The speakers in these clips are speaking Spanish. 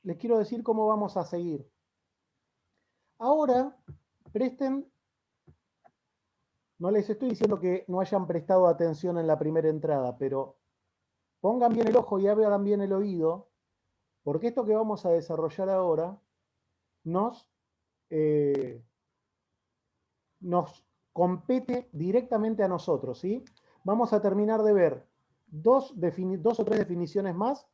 les quiero decir cómo vamos a seguir. Ahora, presten, no les estoy diciendo que no hayan prestado atención en la primera entrada, pero pongan bien el ojo y abran bien el oído, porque esto que vamos a desarrollar ahora nos compete directamente a nosotros, ¿sí? Vamos a terminar de ver dos o tres definiciones más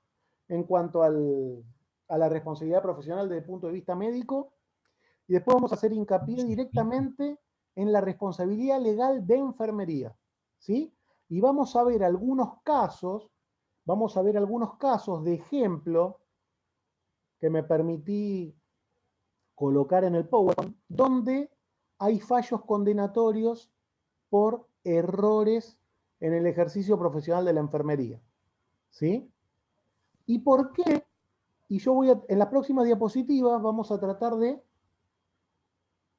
en cuanto a la responsabilidad profesional desde el punto de vista médico, y después vamos a hacer hincapié directamente en la responsabilidad legal de enfermería, ¿sí? Y vamos a ver algunos casos de ejemplo que me permití colocar en el PowerPoint, donde hay fallos condenatorios por errores en el ejercicio profesional de la enfermería, ¿sí? ¿Y por qué? Y yo en las próximas diapositivas vamos a tratar de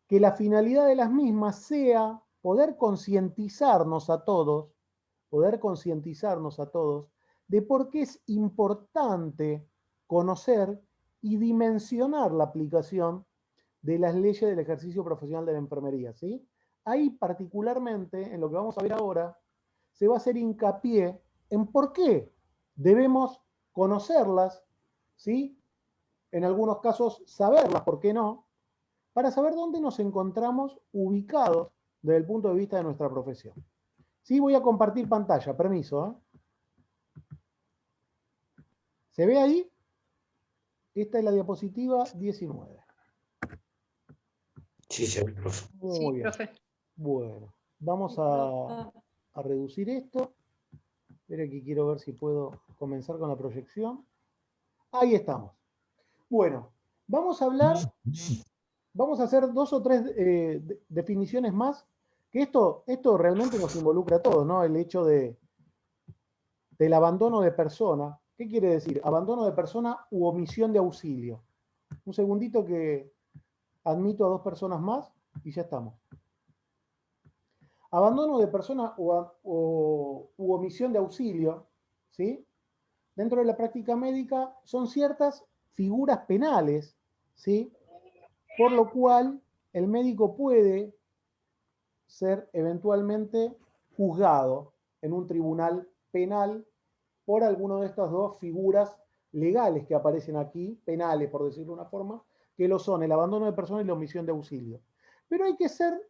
que la finalidad de las mismas sea poder concientizarnos a todos de por qué es importante conocer y dimensionar la aplicación de las leyes del ejercicio profesional de la enfermería, ¿sí? Ahí particularmente, en lo que vamos a ver ahora, se va a hacer hincapié en por qué debemos conocerlas, ¿sí? En algunos casos saberlas, ¿por qué no? Para saber dónde nos encontramos ubicados desde el punto de vista de nuestra profesión. Sí, voy a compartir pantalla, permiso, ¿eh? ¿Se ve ahí? Esta es la diapositiva 19. Sí, señor profe. Muy bien. Profe. Bueno, vamos a reducir esto. Espera que quiero ver si puedo comenzar con la proyección. Ahí estamos. Bueno, vamos a hablar, vamos a hacer dos o tres definiciones más, que esto realmente nos involucra a todos, ¿no? El hecho del abandono de persona. ¿Qué quiere decir? Abandono de persona u omisión de auxilio. Un segundito que admito a dos personas más y ya estamos. Abandono de persona u omisión de auxilio, ¿sí? Dentro de la práctica médica son ciertas figuras penales, ¿sí? Por lo cual el médico puede ser eventualmente juzgado en un tribunal penal por alguno de estas dos figuras legales que aparecen aquí, penales por decirlo de una forma, que lo son el abandono de persona y la omisión de auxilio. Pero hay que ser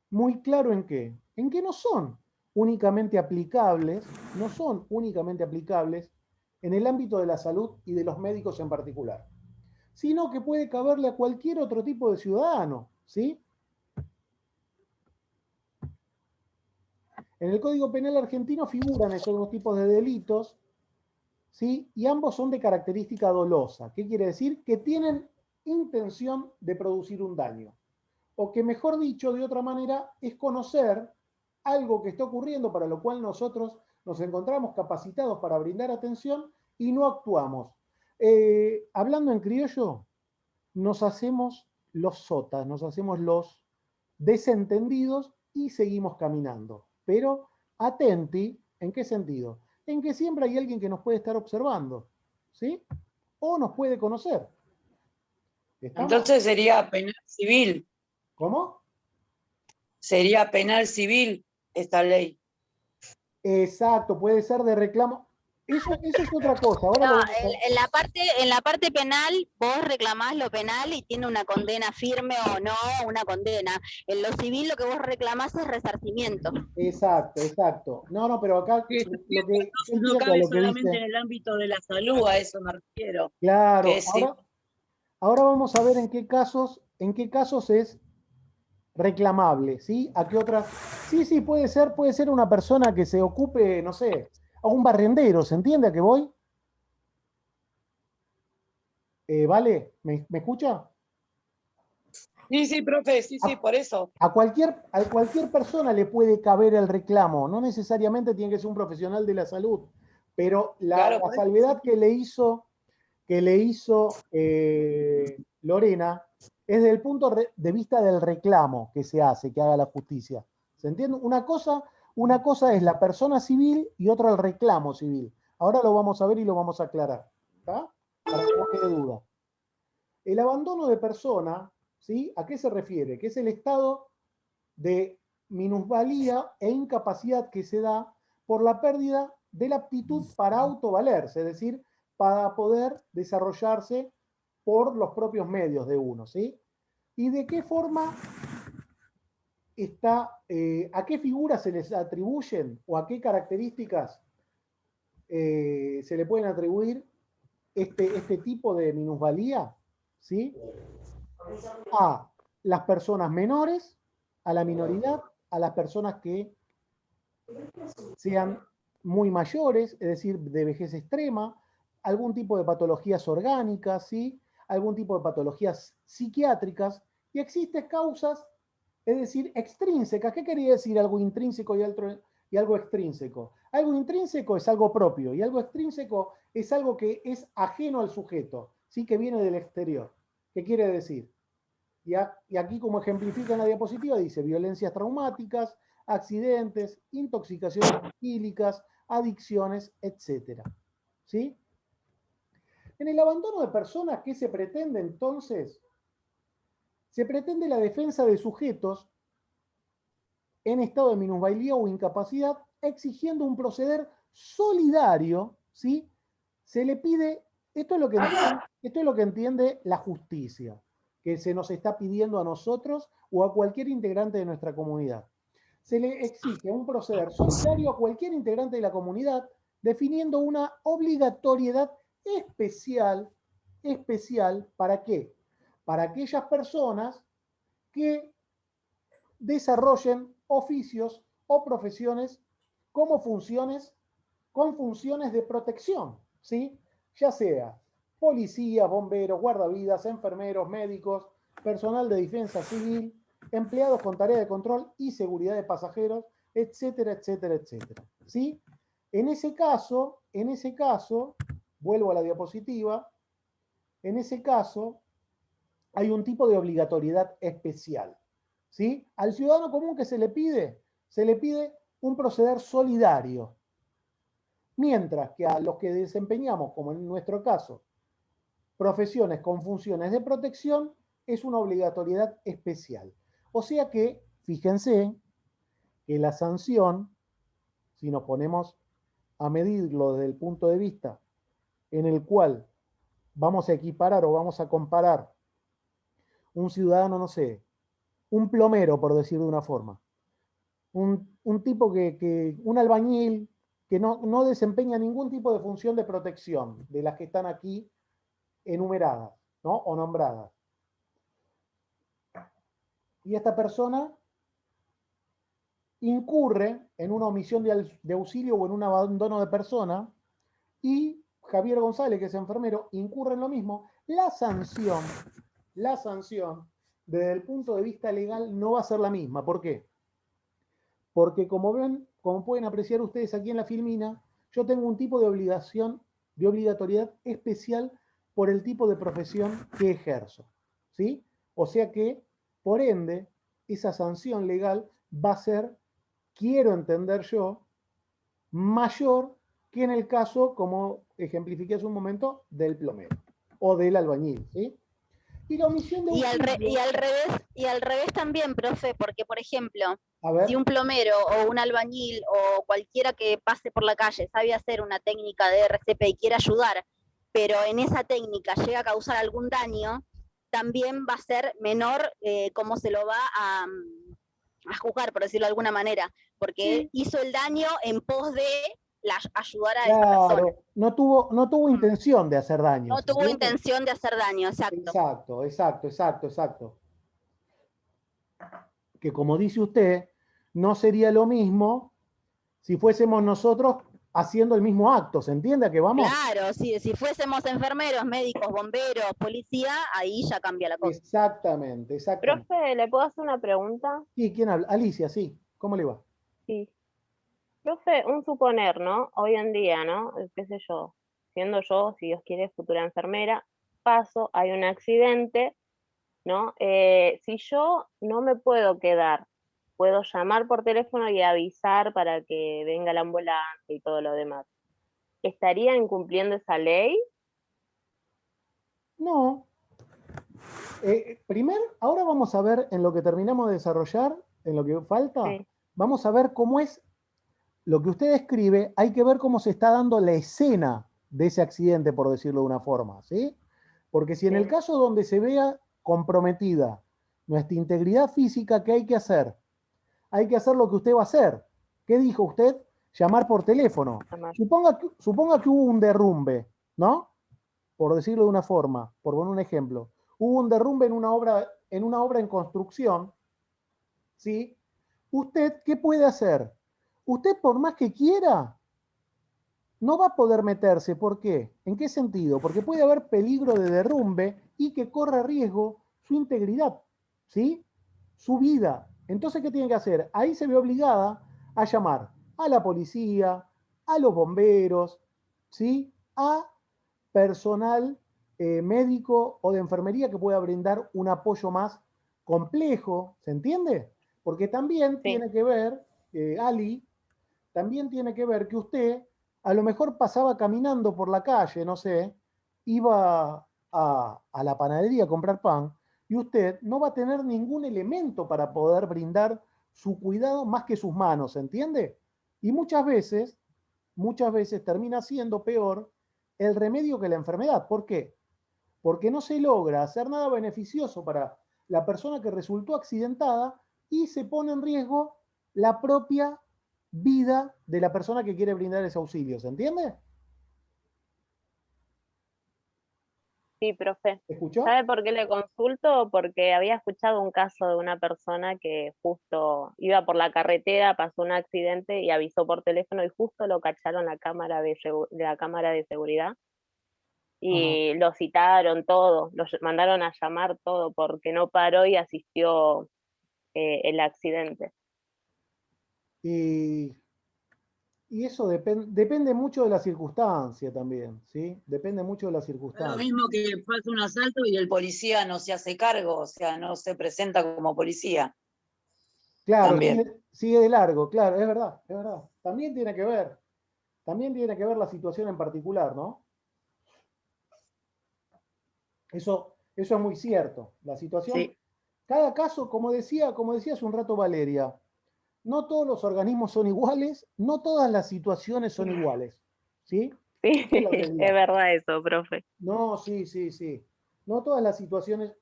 muy claro en qué no son únicamente aplicables, en el ámbito de la salud y de los médicos en particular, sino que puede caberle a cualquier otro tipo de ciudadano, ¿sí? En el Código Penal argentino figuran estos dos tipos de delitos, ¿sí? Y ambos son de característica dolosa. ¿Qué quiere decir? Que tienen intención de producir un daño. O que, mejor dicho, de otra manera, es conocer algo que está ocurriendo para lo cual nosotros nos encontramos capacitados para brindar atención y no actuamos. Hablando en criollo, nos hacemos los sotas, nos hacemos los desentendidos y seguimos caminando. Pero atenti, ¿en qué sentido? En que siempre hay alguien que nos puede estar observando, ¿sí? O nos puede conocer. ¿Estamos? Entonces sería penal civil. ¿Cómo? Sería penal civil esta ley. Exacto, puede ser de reclamo. Eso es otra cosa. Ahora no, en la parte penal vos reclamás lo penal y tiene una condena firme o no, una condena. En lo civil lo que vos reclamás es resarcimiento. Exacto. No, pero acá sí, lo que no cabe solamente en el ámbito de la salud, a eso me refiero. Claro, ahora vamos a ver en qué casos es reclamable, ¿sí? ¿A qué otras? Sí, puede ser una persona que se ocupe, no sé, a un barrendero, ¿se entiende a qué voy? ¿Vale? ¿Me escucha? Sí, profe, sí, por eso. A cualquier persona le puede caber el reclamo, no necesariamente tiene que ser un profesional de la salud, pero la salvedad que le hizo Lorena es desde el punto de vista del reclamo que se hace, que haga la justicia. ¿Se entiende? Una cosa es la persona civil y otra el reclamo civil. Ahora lo vamos a ver y lo vamos a aclarar. ¿Está? Para que no quede duda. El abandono de persona, ¿sí? ¿A qué se refiere? Que es el estado de minusvalía e incapacidad que se da por la pérdida de la aptitud para autovalerse, es decir, para poder desarrollarse por los propios medios de uno, ¿sí? ¿Y de qué forma está, a qué figuras se les atribuyen o a qué características se le pueden atribuir este tipo de minusvalía? ¿Sí? A las personas menores, a la minoridad, a las personas que sean muy mayores, es decir, de vejez extrema, algún tipo de patologías orgánicas, ¿sí? Algún tipo de patologías psiquiátricas, y existen causas, es decir, extrínsecas. ¿Qué quería decir algo intrínseco y algo extrínseco? Algo intrínseco es algo propio, y algo extrínseco es algo que es ajeno al sujeto, ¿sí? Que viene del exterior. ¿Qué quiere decir? Y aquí, como ejemplifica en la diapositiva, dice violencias traumáticas, accidentes, intoxicaciones etílicas, adicciones, etc. ¿Sí? En el abandono de personas, ¿qué se pretende entonces? Se pretende la defensa de sujetos en estado de minusvalía o incapacidad, exigiendo un proceder solidario, ¿sí? Se le pide, esto es lo que entiende la justicia, que se nos está pidiendo a nosotros o a cualquier integrante de nuestra comunidad. Se le exige un proceder solidario a cualquier integrante de la comunidad, definiendo una obligatoriedad especial, ¿para qué? Para aquellas personas que desarrollen oficios o profesiones como funciones, con funciones de protección, ¿sí? Ya sea policías, bomberos, guardavidas, enfermeros, médicos, personal de defensa civil, empleados con tarea de control y seguridad de pasajeros, etcétera, etcétera, etcétera. ¿Sí? En ese caso, vuelvo a la diapositiva, en ese caso hay un tipo de obligatoriedad especial. ¿Sí? Al ciudadano común que se le pide un proceder solidario. Mientras que a los que desempeñamos, como en nuestro caso, profesiones con funciones de protección, es una obligatoriedad especial. O sea que, fíjense, que la sanción, si nos ponemos a medirlo desde el punto de vista en el cual vamos a equiparar o vamos a comparar un ciudadano, no sé, un plomero, por decir de una forma, un tipo un albañil que no desempeña ningún tipo de función de protección de las que están aquí enumeradas, ¿no? O nombradas. Y esta persona incurre en una omisión de auxilio o en un abandono de persona, y Javier González, que es enfermero, incurre en lo mismo. La sanción, desde el punto de vista legal, no va a ser la misma. ¿Por qué? Porque como ven, como pueden apreciar ustedes aquí en la filmina, yo tengo un tipo de obligación, de obligatoriedad especial por el tipo de profesión que ejerzo, ¿sí? O sea que, por ende, esa sanción legal va a ser, quiero entender yo, mayor que en el caso, como ejemplifiqué hace un momento, del plomero o del albañil, ¿sí? Y la omisión de auxilio. Y al revés también, profe, porque, por ejemplo, A ver. si un plomero o un albañil o cualquiera que pase por la calle sabe hacer una técnica de RCP y quiere ayudar, pero en esa técnica llega a causar algún daño, también va a ser menor cómo se lo va a juzgar, por decirlo de alguna manera, porque Sí. hizo el daño en pos de ayudar a esa persona. Claro, no tuvo intención de hacer daño, No ¿se tuvo entiende? intención de hacer daño, exacto. Exacto. Que como dice usted, no sería lo mismo si fuésemos nosotros haciendo el mismo acto, ¿se entiende a qué vamos? Claro, sí, si fuésemos enfermeros, médicos, bomberos, policía, ahí ya cambia la cosa. Exactamente. Profe, ¿le puedo hacer una pregunta? ¿Y quién habla? Alicia, sí. ¿Cómo le va? Sí. Profe, un suponer, ¿no? Hoy en día, ¿no? Qué sé yo, siendo yo, si Dios quiere, futura enfermera, paso, hay un accidente, ¿no? Si yo no me puedo quedar, puedo llamar por teléfono y avisar para que venga la ambulancia y todo lo demás. ¿Estaría incumpliendo esa ley? No, Ahora vamos a ver en lo que terminamos de desarrollar, en lo que falta, Sí. vamos a ver cómo es lo que usted describe, hay que ver cómo se está dando la escena de ese accidente, por decirlo de una forma, ¿sí? Porque si en el Sí. caso donde se vea comprometida nuestra integridad física, ¿qué hay que hacer? Hay que hacer lo que usted va a hacer. ¿Qué dijo usted? Llamar por teléfono. Llamar. Suponga que hubo un derrumbe, ¿no? Por decirlo de una forma, por poner un ejemplo. Hubo un derrumbe en una obra en construcción, ¿sí? ¿Usted qué puede hacer? Usted, por más que quiera, no va a poder meterse. ¿Por qué? ¿En qué sentido? Porque puede haber peligro de derrumbe y que corra riesgo su integridad, ¿sí? Su vida. Entonces, ¿qué tiene que hacer? Ahí se ve obligada a llamar a la policía, a los bomberos, ¿sí? A personal médico o de enfermería que pueda brindar un apoyo más complejo, ¿se entiende? Porque también Sí. tiene que ver, Ali, también tiene que ver que usted a lo mejor pasaba caminando por la calle, no sé, iba a la panadería a comprar pan y usted no va a tener ningún elemento para poder brindar su cuidado más que sus manos, ¿entiende? Y muchas veces termina siendo peor el remedio que la enfermedad. ¿Por qué? Porque no se logra hacer nada beneficioso para la persona que resultó accidentada y se pone en riesgo la propia vida de la persona que quiere brindar ese auxilio. ¿Se entiende? Sí, profe. ¿Escuchó? ¿Sabe por qué le consulto? Porque había escuchado un caso de una persona que justo iba por la carretera, pasó un accidente y avisó por teléfono y justo lo cacharon la cámara de seguridad Ajá. y lo citaron todo, mandaron a llamar todo porque no paró y asistió el accidente. Y, y eso depende mucho de la circunstancia también, ¿sí? Depende mucho de la Es lo circunstancia. mismo que pasa un asalto y el policía no se hace cargo, o sea, no se presenta como policía. Claro, También. sigue de largo, claro, es verdad, es verdad. También tiene que ver la situación en particular, ¿no? Eso es muy cierto. La situación, Sí. cada caso, como decía hace un rato Valeria, no todos los organismos son iguales, no todas las situaciones son iguales. ¿Sí? Sí, Esa es la es realidad. verdad eso, profe. No, sí, sí, sí. No todas las situaciones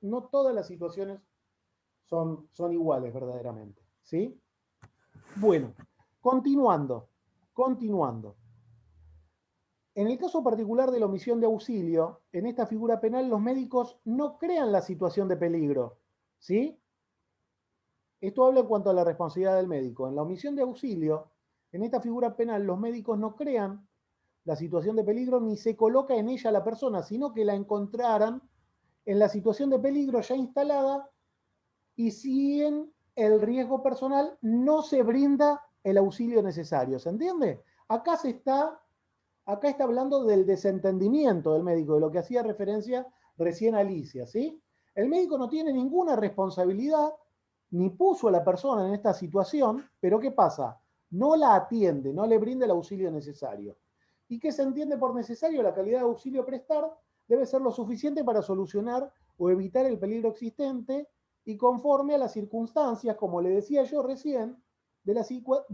son iguales verdaderamente. ¿Sí? Bueno, continuando. En el caso particular de la omisión de auxilio, en esta figura penal los médicos no crean la situación de peligro. ¿Sí? Esto habla en cuanto a la responsabilidad del médico. En la omisión de auxilio, en esta figura penal, los médicos no crean la situación de peligro ni se coloca en ella la persona, sino que la encontraran en la situación de peligro ya instalada y si en el riesgo personal no se brinda el auxilio necesario. ¿Se entiende? Acá está hablando del desentendimiento del médico, de lo que hacía referencia recién Alicia, ¿sí? El médico no tiene ninguna responsabilidad ni puso a la persona en esta situación, pero ¿qué pasa? No la atiende, no le brinda el auxilio necesario. ¿Y qué se entiende por necesario? La calidad de auxilio a prestar debe ser lo suficiente para solucionar o evitar el peligro existente y conforme a las circunstancias, como le decía yo recién, de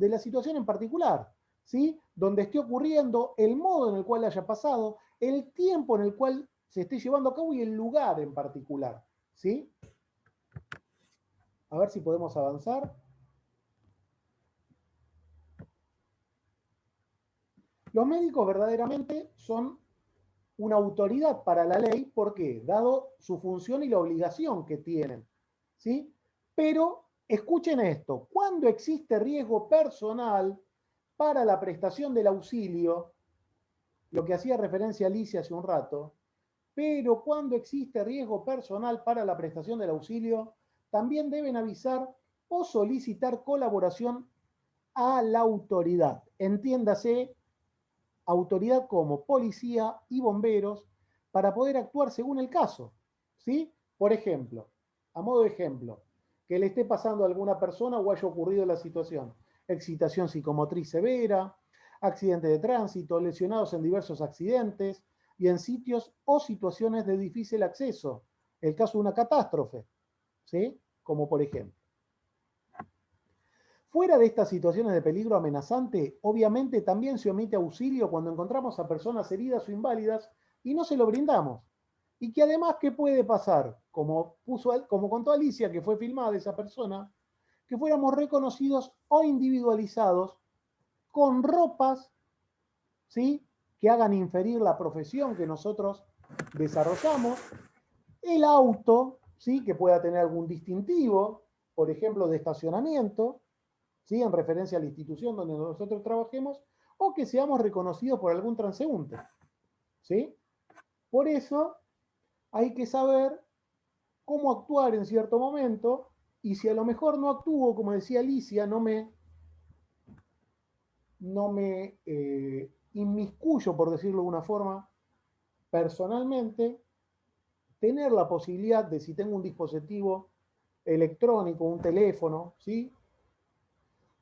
la situación en particular. ¿Sí? Donde esté ocurriendo, el modo en el cual haya pasado, el tiempo en el cual se esté llevando a cabo y el lugar en particular. ¿Sí? A ver si podemos avanzar. Los médicos verdaderamente son una autoridad para la ley, ¿por qué? Dado su función y la obligación que tienen. ¿Sí? Pero escuchen esto, cuando existe riesgo personal para la prestación del auxilio, lo que hacía referencia Alicia hace un rato, pero cuando existe riesgo personal para la prestación del auxilio, también deben avisar o solicitar colaboración a la autoridad. Entiéndase, autoridad como policía y bomberos, para poder actuar según el caso. ¿Sí? Por ejemplo, a modo de ejemplo, que le esté pasando a alguna persona o haya ocurrido la situación. Excitación psicomotriz severa, accidente de tránsito, lesionados en diversos accidentes y en sitios o situaciones de difícil acceso, el caso de una catástrofe, ¿sí? Como por ejemplo. Fuera de estas situaciones de peligro amenazante, obviamente también se omite auxilio cuando encontramos a personas heridas o inválidas y no se lo brindamos. Y que además, ¿qué puede pasar? Como contó Alicia, que fue filmada esa persona, que fuéramos reconocidos o individualizados con ropas, ¿sí?, que hagan inferir la profesión que nosotros desarrollamos, el auto, ¿sí?, que pueda tener algún distintivo, por ejemplo, de estacionamiento, ¿sí?, en referencia a la institución donde nosotros trabajemos, o que seamos reconocidos por algún transeúnte, ¿sí? Por eso hay que saber cómo actuar en cierto momento, y si a lo mejor no actúo, como decía Alicia, no me inmiscuyo, por decirlo de una forma, personalmente, tener la posibilidad de, si tengo un dispositivo electrónico, un teléfono, ¿sí?,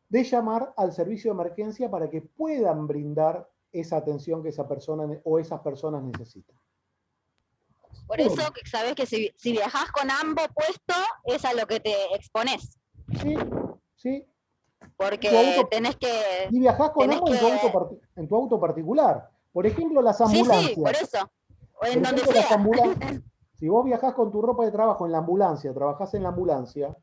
de llamar al servicio de emergencia para que puedan brindar esa atención que esa persona o esas personas necesitan. Por eso que sabes que si viajás con ambos puesto, es a lo que te expones. Sí, sí. Porque tenés que... Y viajás con ambos en tu auto particular. Por ejemplo, las ambulancias. Sí, por eso. O en por donde ejemplo, sea. Si vos viajás con tu ropa de trabajo en la ambulancia, trabajás en la ambulancia,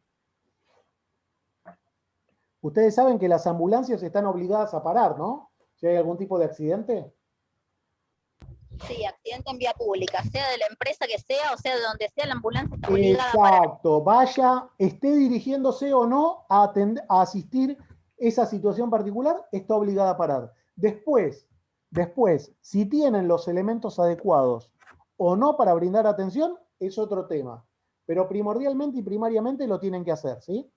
ustedes saben que las ambulancias están obligadas a parar, ¿no? Si hay algún tipo de accidente. Sí, accidente en vía pública, sea de la empresa que sea, o sea de donde sea, la ambulancia está obligada a parar. Exacto, vaya, esté dirigiéndose o no a asistir esa situación particular, está obligada a parar. Después, si tienen los elementos adecuados o no para brindar atención, es otro tema. Pero primordialmente y primariamente lo tienen que hacer, ¿sí?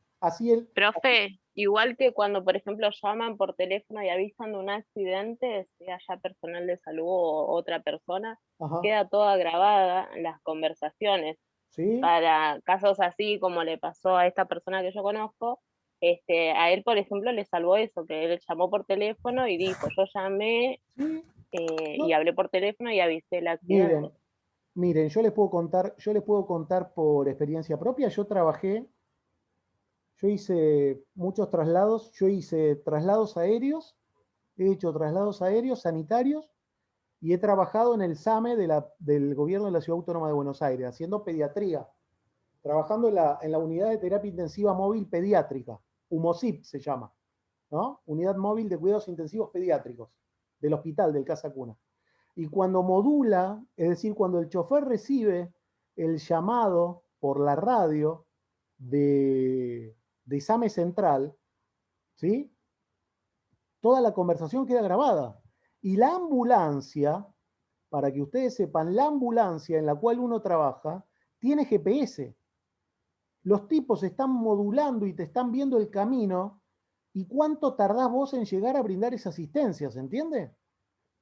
Profe, igual que cuando, por ejemplo, llaman por teléfono y avisan de un accidente, sea ya personal de salud o otra persona, Ajá. queda toda grabada las conversaciones. ¿Sí? Para casos así como le pasó a esta persona que yo conozco, a él, por ejemplo, le salvó eso, que él llamó por teléfono y dijo, yo llamé ¿Sí? y hablé por teléfono y avisé el accidente. Miren, yo les puedo contar por experiencia propia. Yo hice muchos traslados, he hecho traslados aéreos sanitarios y he trabajado en el SAME del gobierno de la Ciudad Autónoma de Buenos Aires, haciendo pediatría, trabajando en la unidad de terapia intensiva móvil pediátrica, UMOSIP se llama, ¿no? Unidad móvil de cuidados intensivos pediátricos, del hospital, del Casa Cuna. Y cuando modula, es decir, cuando el chofer recibe el llamado por la radio de SAME Central, ¿sí?, toda la conversación queda grabada. Y la ambulancia, para que ustedes sepan, la ambulancia en la cual uno trabaja tiene GPS. Los tipos están modulando y te están viendo el camino y cuánto tardás vos en llegar a brindar esa asistencia, ¿se entiende?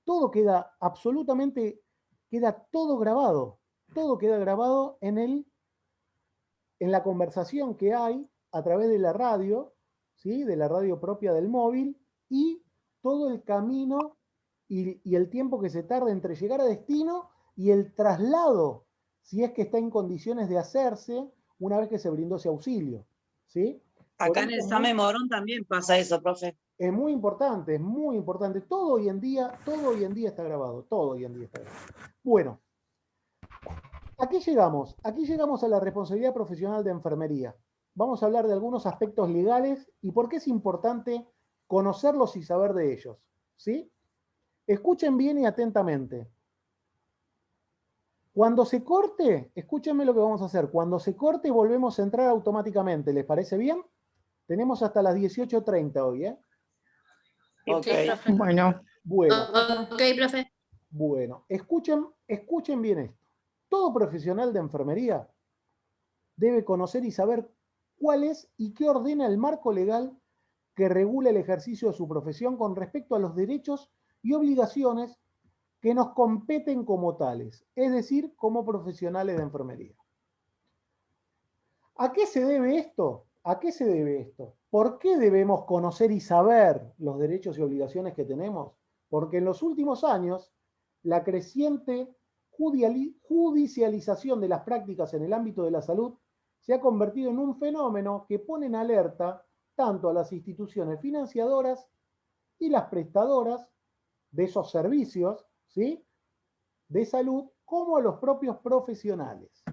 Todo queda todo grabado. Todo queda grabado en la conversación que hay a través de la radio, ¿sí?, de la radio propia del móvil, y todo el camino y el tiempo que se tarda entre llegar a destino y el traslado, si es que está en condiciones de hacerse una vez que se brindó ese auxilio, ¿sí? Acá en el SAME Morón también pasa eso, profe. Es muy importante, es muy importante. Todo hoy en día está grabado, todo hoy en día está grabado. Bueno, aquí llegamos a la responsabilidad profesional de enfermería. Vamos a hablar de algunos aspectos legales y por qué es importante conocerlos y saber de ellos, ¿sí? Escuchen bien y atentamente. Cuando se corte, escúchenme lo que vamos a hacer. Cuando se corte, volvemos a entrar automáticamente. ¿Les parece bien? Tenemos hasta las 18:30 hoy, ¿eh? Ok. Bueno. Ok, profe. Bueno, escuchen bien esto. Todo profesional de enfermería debe conocer y saber cuál es y qué ordena el marco legal que regula el ejercicio de su profesión con respecto a los derechos y obligaciones que nos competen como tales, es decir, como profesionales de enfermería. ¿A qué se debe esto? ¿A qué se debe esto? ¿Por qué debemos conocer y saber los derechos y obligaciones que tenemos? Porque en los últimos años, la creciente judicialización de las prácticas en el ámbito de la salud se ha convertido en un fenómeno que pone en alerta tanto a las instituciones financiadoras y las prestadoras de esos servicios, ¿sí?, de salud, como a los propios profesionales.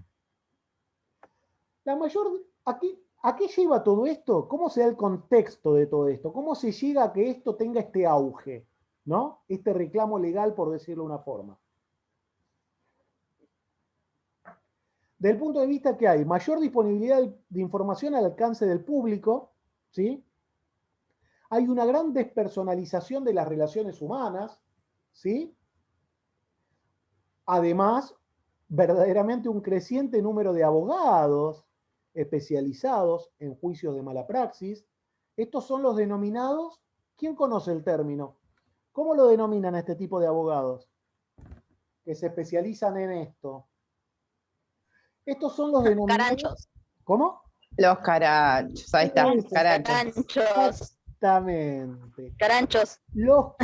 ¿A qué lleva todo esto? ¿Cómo se da el contexto de todo esto? ¿Cómo se llega a que esto tenga este auge, ¿no? Este reclamo legal, por decirlo de una forma. Del punto de vista que hay mayor disponibilidad de información al alcance del público, ¿sí? Hay una gran despersonalización de las relaciones humanas, ¿sí? Además, verdaderamente un creciente número de abogados especializados en juicios de mala praxis. Estos son los denominados, ¿quién conoce el término? ¿Cómo lo denominan a este tipo de abogados que se especializan en esto? Estos son los denominados... Caranchos. ¿Cómo? Los caranchos, ahí está, caranchos. Exactamente. Caranchos. Los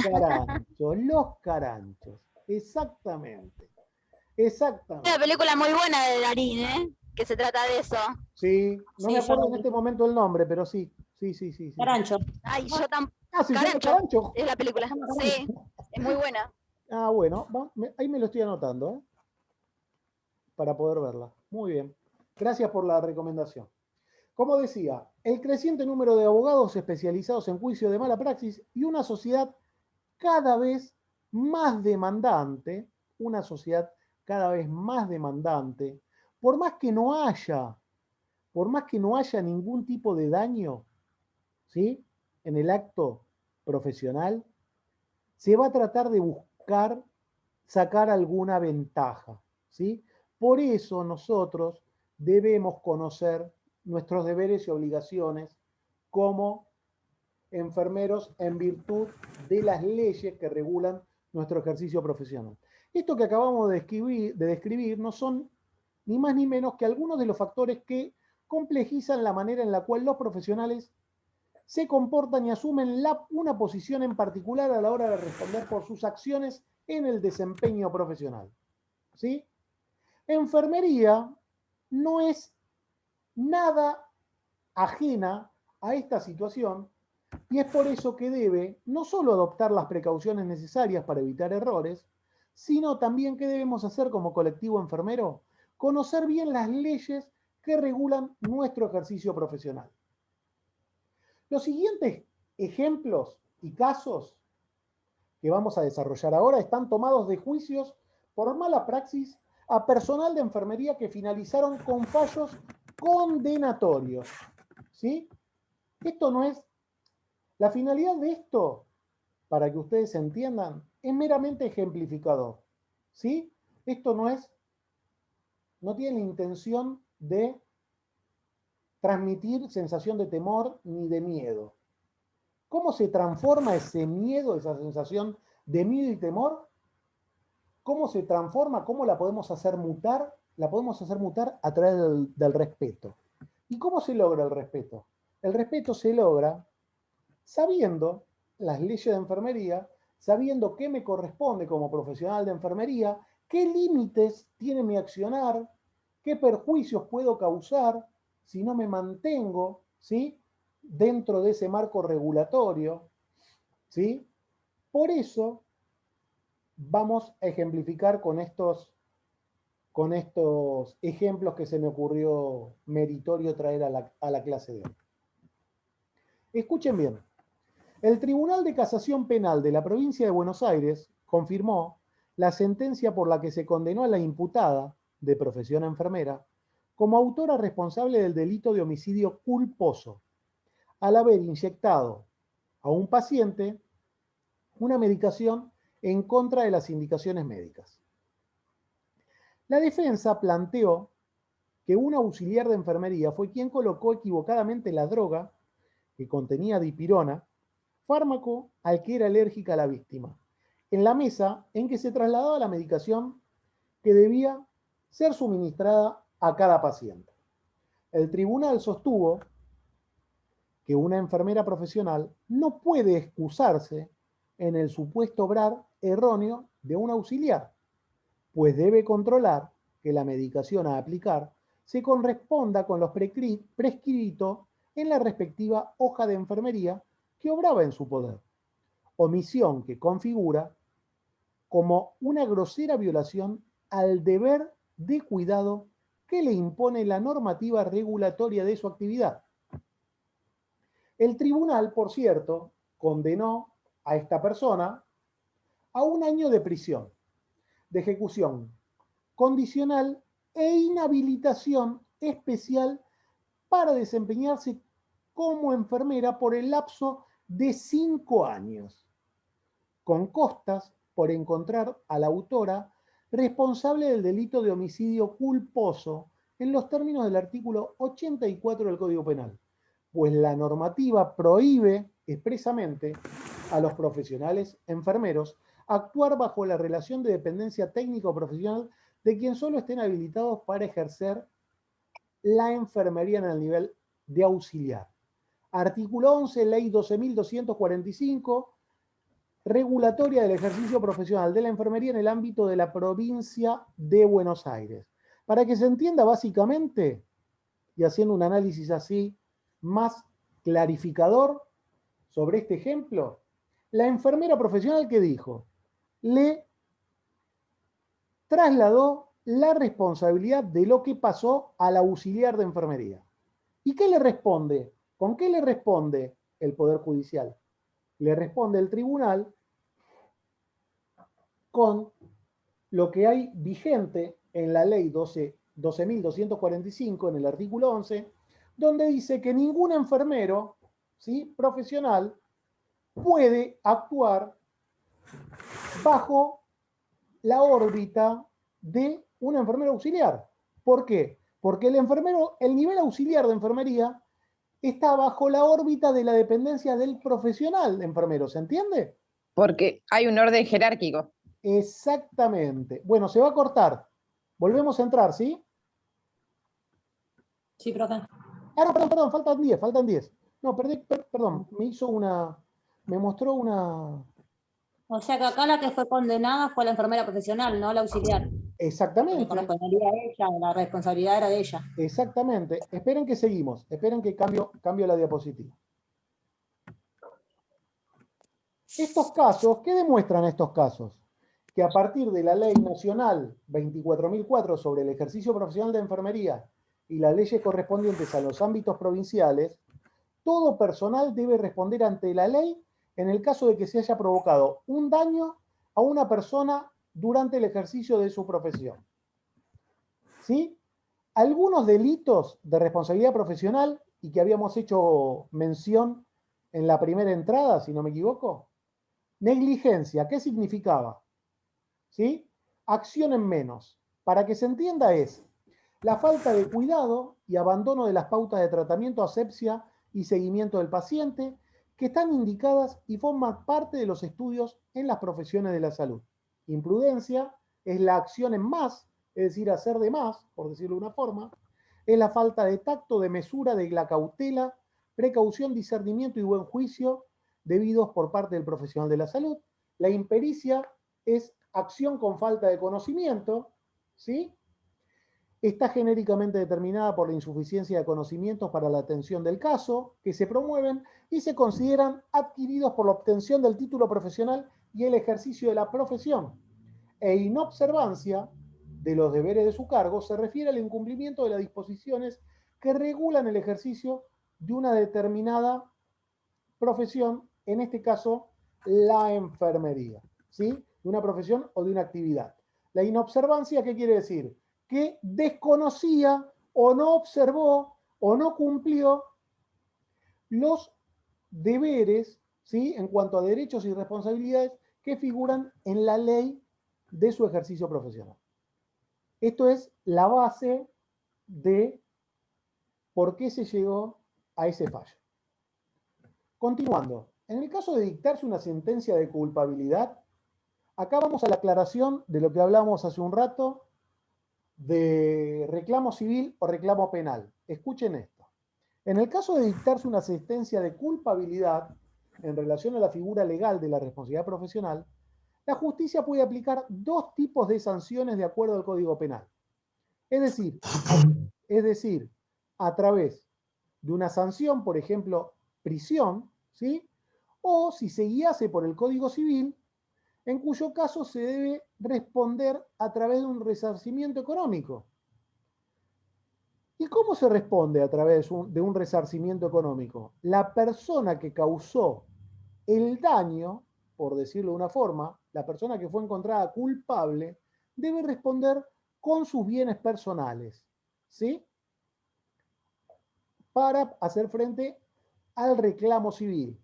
caranchos. Exactamente. Exactamente. Una película muy buena de Darín, ¿eh? Que se trata de eso. Sí, no Sí, me acuerdo yo en este momento el nombre, pero sí. Sí. Carancho. Ay, yo tampoco. Ah, ¿se llama Carancho. Carancho? Es la película. Sí, es muy buena. Ah, bueno, ahí me lo estoy anotando, ¿eh? Para poder verla. Muy bien. Gracias por la recomendación. Como decía, el creciente número de abogados especializados en juicio de mala praxis y una sociedad cada vez más demandante, por más que no haya ningún tipo de daño, ¿sí?, en el acto profesional, se va a tratar de buscar sacar alguna ventaja, ¿sí? Por eso nosotros debemos conocer nuestros deberes y obligaciones como enfermeros en virtud de las leyes que regulan nuestro ejercicio profesional. Esto que acabamos de describir no son ni más ni menos que algunos de los factores que complejizan la manera en la cual los profesionales se comportan y asumen una posición en particular a la hora de responder por sus acciones en el desempeño profesional, ¿sí? Enfermería no es nada ajena a esta situación y es por eso que debe no solo adoptar las precauciones necesarias para evitar errores, sino también que debemos hacer como colectivo enfermero, conocer bien las leyes que regulan nuestro ejercicio profesional. Los siguientes ejemplos y casos que vamos a desarrollar ahora están tomados de juicios por mala praxis a personal de enfermería que finalizaron con fallos condenatorios, ¿sí? Esto no es... La finalidad de esto, para que ustedes entiendan, es meramente ejemplificador, ¿sí? Esto no tiene la intención de transmitir sensación de temor ni de miedo. ¿Cómo se transforma ese miedo, esa sensación de miedo y temor? ¿Cómo se transforma? ¿Cómo la podemos hacer mutar? La podemos hacer mutar a través del respeto. ¿Y cómo se logra el respeto? El respeto se logra sabiendo las leyes de enfermería, sabiendo qué me corresponde como profesional de enfermería, qué límites tiene mi accionar, qué perjuicios puedo causar si no me mantengo, ¿sí?, dentro de ese marco regulatorio, ¿sí? Por eso vamos a ejemplificar con estos ejemplos que se me ocurrió meritorio traer a la clase de hoy. Escuchen bien. El Tribunal de Casación Penal de la provincia de Buenos Aires confirmó la sentencia por la que se condenó a la imputada, de profesión enfermera, como autora responsable del delito de homicidio culposo, al haber inyectado a un paciente una medicación en contra de las indicaciones médicas. La defensa planteó que un auxiliar de enfermería fue quien colocó equivocadamente la droga, que contenía dipirona, fármaco al que era alérgica la víctima, en la mesa en que se trasladaba la medicación que debía ser suministrada a cada paciente. El tribunal sostuvo que una enfermera profesional no puede excusarse en el supuesto obrar erróneo de un auxiliar, pues debe controlar que la medicación a aplicar se corresponda con los prescritos en la respectiva hoja de enfermería que obraba en su poder, omisión que configura como una grosera violación al deber de cuidado que le impone la normativa regulatoria de su actividad. El tribunal, por cierto, condenó a esta persona a 1 año de prisión, de ejecución condicional e inhabilitación especial para desempeñarse como enfermera por el lapso de 5 años, con costas por encontrar a la autora responsable del delito de homicidio culposo en los términos del artículo 84 del Código Penal, pues la normativa prohíbe expresamente a los profesionales enfermeros actuar bajo la relación de dependencia técnico-profesional de quien solo estén habilitados para ejercer la enfermería en el nivel de auxiliar. Artículo 11, Ley 12.245, regulatoria del ejercicio profesional de la enfermería en el ámbito de la provincia de Buenos Aires. Para que se entienda básicamente, y haciendo un análisis así más clarificador sobre este ejemplo, la enfermera profesional que dijo, le trasladó la responsabilidad de lo que pasó al auxiliar de enfermería. ¿Y qué le responde? ¿Con qué le responde el Poder Judicial? Le responde el tribunal con lo que hay vigente en la ley 12.245, en el artículo 11, donde dice que ningún enfermero, ¿sí?, profesional puede actuar bajo la órbita de un enfermero auxiliar. ¿Por qué? Porque el nivel auxiliar de enfermería está bajo la órbita de la dependencia del profesional de enfermero, ¿se entiende? Porque hay un orden jerárquico. Exactamente. Bueno, se va a cortar. Volvemos a entrar, ¿sí? Sí, profe. Ah, no, perdón, faltan 10. No, perdón, me mostró una... O sea que acá la que fue condenada fue la enfermera profesional, no la auxiliar. Exactamente. Le correspondería a ella, la responsabilidad era de ella. Exactamente. Esperen que seguimos. Esperen que cambio la diapositiva. Estos casos, ¿qué demuestran estos casos? Que a partir de la Ley Nacional 24.004 sobre el ejercicio profesional de enfermería y las leyes correspondientes a los ámbitos provinciales, todo personal debe responder ante la ley en el caso de que se haya provocado un daño a una persona durante el ejercicio de su profesión. ¿Sí? Algunos delitos de responsabilidad profesional, y que habíamos hecho mención en la primera entrada, si no me equivoco. Negligencia, ¿qué significaba? ¿Sí? Acción en menos. Para que se entienda es la falta de cuidado y abandono de las pautas de tratamiento, asepsia y seguimiento del paciente que están indicadas y forman parte de los estudios en las profesiones de la salud. Imprudencia es la acción en más, es decir, hacer de más, por decirlo de una forma, es la falta de tacto, de mesura, de la cautela, precaución, discernimiento y buen juicio debidos por parte del profesional de la salud. La impericia es acción con falta de conocimiento, ¿sí? Está genéricamente determinada por la insuficiencia de conocimientos para la atención del caso, que se promueven y se consideran adquiridos por la obtención del título profesional y el ejercicio de la profesión. E inobservancia de los deberes de su cargo se refiere al incumplimiento de las disposiciones que regulan el ejercicio de una determinada profesión, en este caso la enfermería, ¿sí? De una profesión o de una actividad. La inobservancia, ¿qué quiere decir? Que desconocía o no observó o no cumplió los deberes, ¿sí?, en cuanto a derechos y responsabilidades que figuran en la ley de su ejercicio profesional. Esto es la base de por qué se llegó a ese fallo. Continuando, en el caso de dictarse una sentencia de culpabilidad, acá vamos a la aclaración de lo que hablamos hace un rato de reclamo civil o reclamo penal. Escuchen esto. En el caso de dictarse una sentencia de culpabilidad en relación a la figura legal de la responsabilidad profesional, la justicia puede aplicar dos tipos de sanciones de acuerdo al Código Penal. Es decir, a través de una sanción, por ejemplo, prisión, ¿sí? O si se guiase por el Código Civil, en cuyo caso se debe responder a través de un resarcimiento económico. ¿Y cómo se responde a través de un resarcimiento económico? La persona que causó el daño, por decirlo de una forma, la persona que fue encontrada culpable, debe responder con sus bienes personales, ¿sí? Para hacer frente al reclamo civil.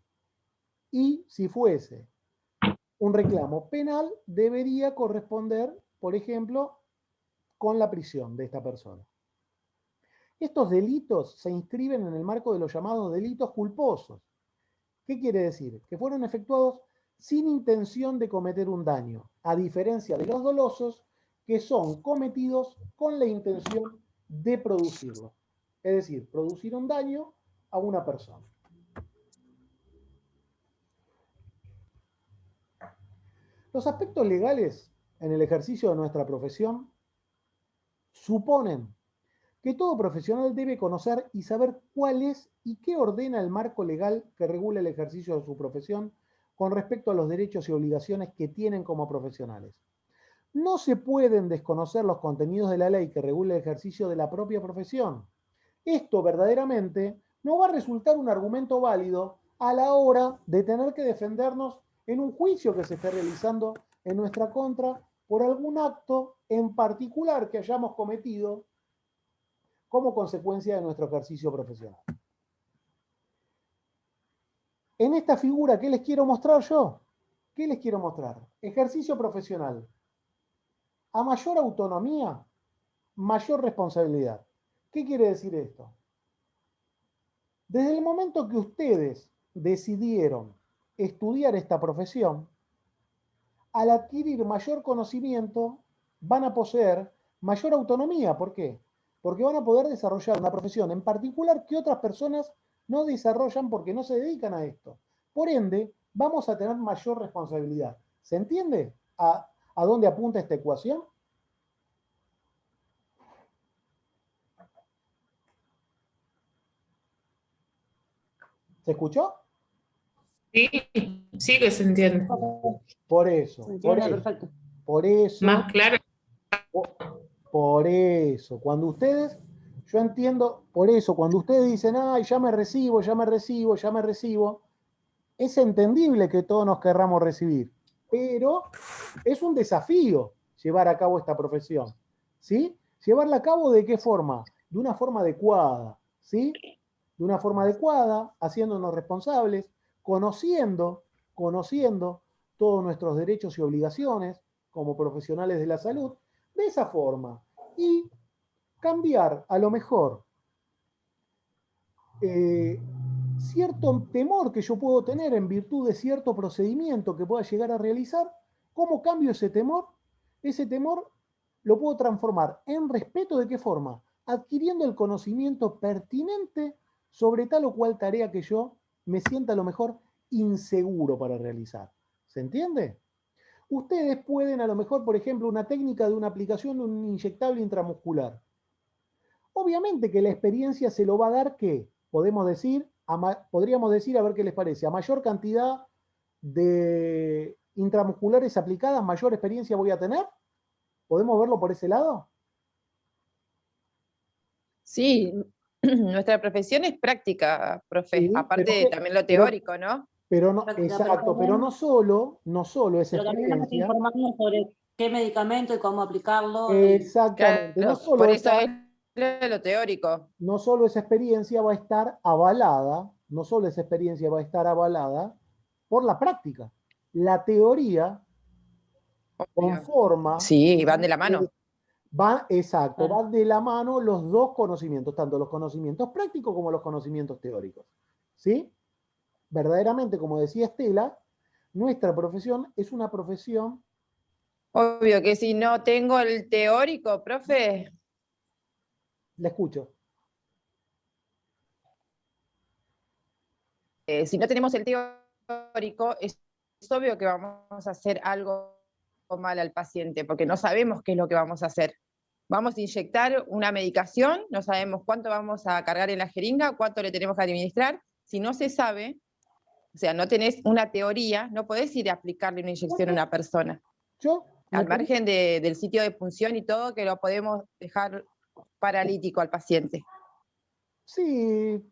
Y si fuese un reclamo penal, debería corresponder, por ejemplo, con la prisión de esta persona. Estos delitos se inscriben en el marco de los llamados delitos culposos. ¿Qué quiere decir? Que fueron efectuados sin intención de cometer un daño, a diferencia de los dolosos, que son cometidos con la intención de producirlo. Es decir, producir un daño a una persona. Los aspectos legales en el ejercicio de nuestra profesión suponen que todo profesional debe conocer y saber cuál es y qué ordena el marco legal que regula el ejercicio de su profesión con respecto a los derechos y obligaciones que tienen como profesionales. No se pueden desconocer los contenidos de la ley que regula el ejercicio de la propia profesión. Esto verdaderamente no va a resultar un argumento válido a la hora de tener que defendernos en un juicio que se esté realizando en nuestra contra por algún acto en particular que hayamos cometido como consecuencia de nuestro ejercicio profesional. En esta figura, ¿qué les quiero mostrar yo? ¿Qué les quiero mostrar? Ejercicio profesional. A mayor autonomía, mayor responsabilidad. ¿Qué quiere decir esto? Desde el momento que ustedes decidieron estudiar esta profesión, al adquirir mayor conocimiento, van a poseer mayor autonomía. ¿Por qué? Porque van a poder desarrollar una profesión en particular que otras personas no desarrollan porque no se dedican a esto. Por ende, vamos a tener mayor responsabilidad. ¿Se entiende a dónde apunta esta ecuación? ¿Se escuchó? Sí, sí que se entiende. Por eso. Se entiende perfecto. Por eso. Más claro. Por eso, cuando ustedes, yo entiendo, por eso, cuando ustedes dicen, ay, ya me recibo, ya me recibo, ya me recibo, es entendible que todos nos querramos recibir, pero es un desafío llevar a cabo esta profesión, ¿sí? ¿Llevarla a cabo de qué forma? De una forma adecuada, ¿sí? De una forma adecuada, haciéndonos responsables, conociendo todos nuestros derechos y obligaciones como profesionales de la salud, de esa forma. Y cambiar, a lo mejor, cierto temor que yo puedo tener en virtud de cierto procedimiento que pueda llegar a realizar. ¿Cómo cambio ese temor? Ese temor lo puedo transformar en respeto. ¿De qué forma? Adquiriendo el conocimiento pertinente sobre tal o cual tarea que yo me sienta a lo mejor inseguro para realizar. ¿Se entiende? Ustedes pueden a lo mejor, por ejemplo, una técnica de una aplicación de un inyectable intramuscular. Obviamente que la experiencia se lo va a dar, ¿qué? Podríamos decir, a ver qué les parece, a mayor cantidad de intramusculares aplicadas, mayor experiencia voy a tener. ¿Podemos verlo por ese lado? Sí, nuestra profesión es práctica, profe, Sí, aparte de también lo teórico, ¿no? Pero no, Práctica, exacto, pero no solo es pero también tenemos que experiencia. informarnos sobre qué medicamento y cómo aplicarlo. Exactamente, Claro, por eso es lo teórico. no solo esa experiencia va a estar avalada, no solo esa experiencia va a estar avalada por la práctica. La teoría conforma. Sí, van de la mano. Exacto, van de la mano los dos conocimientos, tanto los conocimientos prácticos como los conocimientos teóricos. ¿Sí? Verdaderamente, como decía Estela, nuestra profesión es una profesión. Obvio que si no tengo el teórico, profe. La escucho. Si no tenemos el teórico, es obvio que vamos a hacer algo mal al paciente, porque no sabemos qué es lo que vamos a hacer. Vamos a inyectar una medicación, no sabemos cuánto vamos a cargar en la jeringa, cuánto le tenemos que administrar. Si no se sabe, o sea, no tenés una teoría, no podés ir a aplicarle una inyección a una persona. Yo, Al margen del sitio de punción y todo, que lo podemos dejar paralítico al paciente. sí,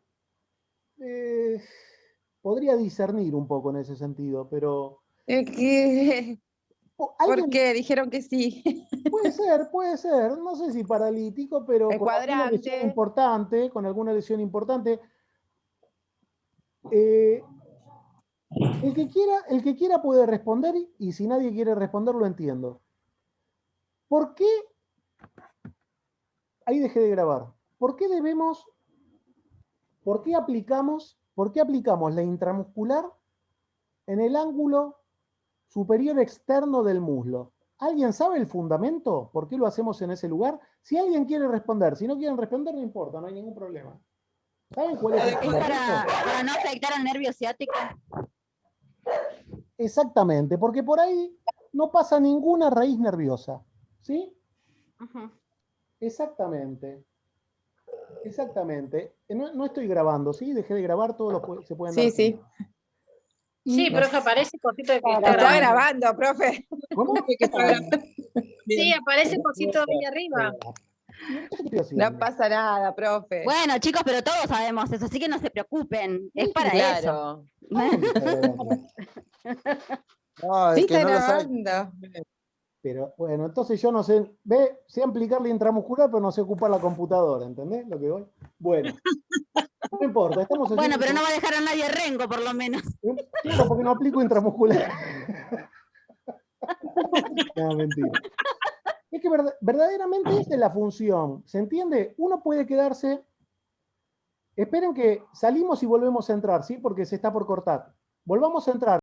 podría discernir un poco en ese sentido, pero ¿Por alguien qué? Dijeron que sí. puede ser, no sé si paralítico, pero El con alguna lesión cuadrante. importante, con alguna lesión importante. El que quiera puede responder y si nadie quiere responder lo entiendo. ¿Por qué? Ahí dejé de grabar. ¿Por qué aplicamos la intramuscular en el ángulo superior externo del muslo? ¿Alguien sabe el fundamento? ¿Por qué lo hacemos en ese lugar? Si alguien quiere responder, si no quieren responder, no importa, no hay ningún problema. ¿Saben cuál es el Es fundamento? para no afectar al nervio ciático. Exactamente, porque por ahí no pasa ninguna raíz nerviosa. ¿Sí? Ujú. Exactamente. Exactamente. No estoy grabando, ¿sí? Dejé de grabar, se pueden dar Sí, sí. cuenta. Y- Sí, profe, aparece cosito de que está Lo está grabando. grabando, profe. ¿Cómo? Sí, aparece cosito ahí arriba. ¿Qué estoy haciendo? No pasa nada, profe. Bueno, chicos, pero todos sabemos eso, así que no se preocupen. Es para eso. Claro. No, Sí el que está no lo sabe. grabando. Pero bueno, entonces yo no sé, sé aplicar la intramuscular, pero no sé ocupar la computadora, ¿entendés lo que voy? Bueno, no importa, estamos haciendo... Bueno, pero no va a dejar a nadie rengo, por lo menos. Claro, porque no aplico intramuscular. No, mentira. Es que verdaderamente esa es la función, ¿se entiende? Uno puede quedarse... Esperen que salimos y volvemos a entrar, ¿sí? Porque se está por cortar. Volvamos a entrar.